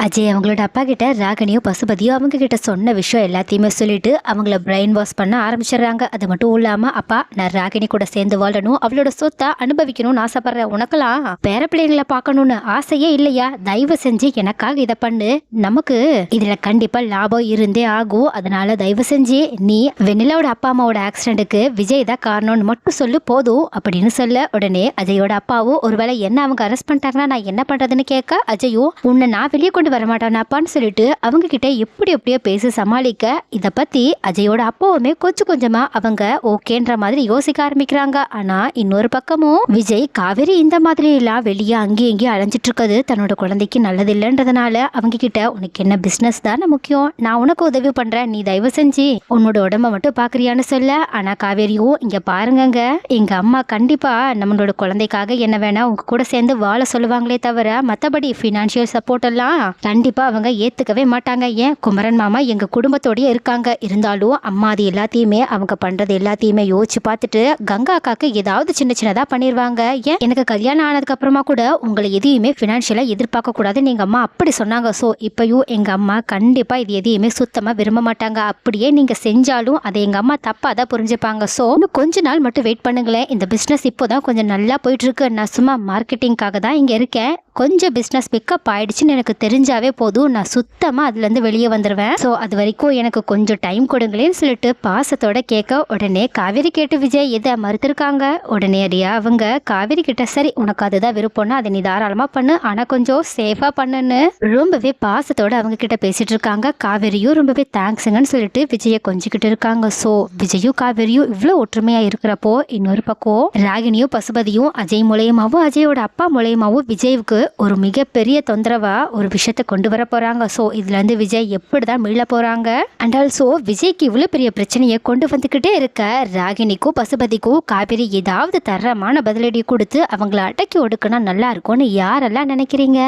அஜய் அவங்களோட அப்பா கிட்ட ராகினியும் பசுபதியும் அவங்க கிட்ட சொன்ன விஷயம் எல்லாத்தையுமே சொல்லிட்டு அவங்கள பிரெயின் வாஷ் பண்ண ஆரம்பிச்சிடுறாங்க. அது மட்டும் இல்லாம, அப்பா நான் ராகினி கூட சேர்ந்து வாழணும், அவளோட சொத்தை அனுபவிக்கணும்னு ஆசைப்படுறேன், உனக்கெல்லாம் பேர பிள்ளைங்களை பார்க்கணும்னு ஆசையே இல்லையா? தயவு செஞ்சு எனக்காக இதை பண்ணு, நமக்கு இதுல கண்டிப்பா லாபம் இருந்தே ஆகும், அதனால தயவு செஞ்சு நீ வெண்ணிலாவோட அப்பா அம்மாவோட ஆக்சிடென்ட்டுக்கு விஜய் தான் காரணம்னு மட்டும் சொல்லு போதும் அப்படின்னு சொல்ல, உடனே அஜயோட அப்பாவும் ஒருவேளை என்ன அவங்க அரெஸ்ட் பண்ணிட்டாங்கன்னா நான் என்ன பண்றதுன்னு கேட்க, அஜயும் உன்னை நான் வெளியே கொண்டு வரமாட்டானாப்பான்னு சொல்லிட்டு அவங்க கிட்ட எப்படியோ பேசி சமாளிக்க, இதை பத்தி அஜயோட அப்பாவுமே கொஞ்சம் கொஞ்சமா அவங்க ஓகேன்ற மாதிரி யோசிக்க ஆரம்பிக்கிறாங்க. ஆனா இன்னொரு பக்கமும் விஜய் காவேரி இந்த மாதிரி எல்லாம் வெளியே அங்கேயும் இங்கேயும் அலைஞ்சிட்டு இருக்கிறது தன்னோட குழந்தைக்கு நல்லது இல்லைன்றதுனால அவங்க கிட்ட உனக்கு என்ன பிசினஸ் தானே முக்கியம், நான் உனக்கு உதவி பண்றேன், நீ தயவு செஞ்சு உன்னோட உடம்ப மட்டும் பாக்குறியான்னு சொல்ல. ஆனா காவேரியும் இங்க பாருங்க, எங்க அம்மா கண்டிப்பா நம்மளோட குழந்தைக்காக என்ன வேணா உங்க கூட சேர்ந்து வாழ சொல்லுவாங்களே தவிர மத்தபடி பினான்சியல் சப்போர்ட் எல்லாம் கண்டிப்பா அவங்க ஏத்துக்கவே மாட்டாங்க. ஏன் குமரன் மாமா எங்க குடும்பத்தோடய இருக்காங்க, இருந்தாலும் அம்மா அது எல்லாத்தையுமே அவங்க பண்றது எல்லாத்தையுமே யோசிச்சு பார்த்துட்டு கங்கா அக்காக்கு ஏதாவது சின்னதா பண்ணிடுவாங்க. ஏன் எனக்கு கல்யாணம் ஆனதுக்கு அப்புறமா கூட உங்களை எதையுமே பினான்சியலா எதிர்பார்க்க கூடாதுன்னு எங்க அம்மா அப்படி சொன்னாங்க. ஸோ இப்பயும் எங்க அம்மா கண்டிப்பா இது எதையுமே சுத்தமா விரும்ப மாட்டாங்க, அப்படியே நீங்க செஞ்சாலும் அதை எங்க அம்மா தப்பா தான் புரிஞ்சுப்பாங்க. ஸோ இன்னும் கொஞ்ச நாள் மட்டும் வெயிட் பண்ணுங்களேன், இந்த பிசினஸ் இப்போதான் கொஞ்சம் நல்லா போயிட்டு இருக்கு, நான் சும்மா மார்க்கெட்டிங்காக தான் இங்க இருக்கேன், கொஞ்சம் பிஸ்னஸ் பிக்கப் ஆயிடுச்சுன்னு எனக்கு தெரிஞ்சாவே போதும், நான் சுத்தமாக அதுலேருந்து வெளியே வந்துடுவேன். ஸோ அது வரைக்கும் எனக்கு கொஞ்சம் டைம் கொடுங்களேன்னு சொல்லிட்டு பாசத்தோட கேட்க, உடனே காவேரி கேட்டு விஜய் எதை மறுத்திருக்காங்க. உடனே அடியா அவங்க காவேரி கிட்ட சரி உனக்கு அதுதான் விருப்பம்னா அதை நீ தாராளமாக பண்ணு, ஆனால் கொஞ்சம் சேஃபாக பண்ணுன்னு ரொம்பவே பாசத்தோட அவங்க கிட்ட பேசிட்டு இருக்காங்க. காவேரியும் ரொம்பவே தேங்க்ஸுங்கன்னு சொல்லிட்டு விஜயை கொஞ்சிக்கிட்டு இருக்காங்க. ஸோ விஜயும் காவேரியும் இவ்வளோ ஒற்றுமையாக இருக்கிறப்போ இன்னொரு பக்கம் ராகினியும் பசுபதியும் அஜய் மூலயமாவும் அஜயோட அப்பா மூலயமாவும் விஜய்வுக்கு ஒரு மிகப்பெரிய தொந்தரவா ஒரு விஷயத்தை கொண்டு வர போறாங்க. ஸோ இதுல இருந்து விஜய் எப்படிதான் மீள போறாங்க, அண்ட் ஆல்சோ விஜய்க்கு இவ்வளவு பெரிய பிரச்சனையை கொண்டு வந்துகிட்டே இருக்க ராகினிக்கும் பசுபதிக்கும் காவேரி ஏதாவது தரமான பதிலடி கொடுத்து அவங்கள அடக்கி ஒடுக்குனா நல்லா இருக்கும்னு யாரெல்லாம் நினைக்கிறீங்க?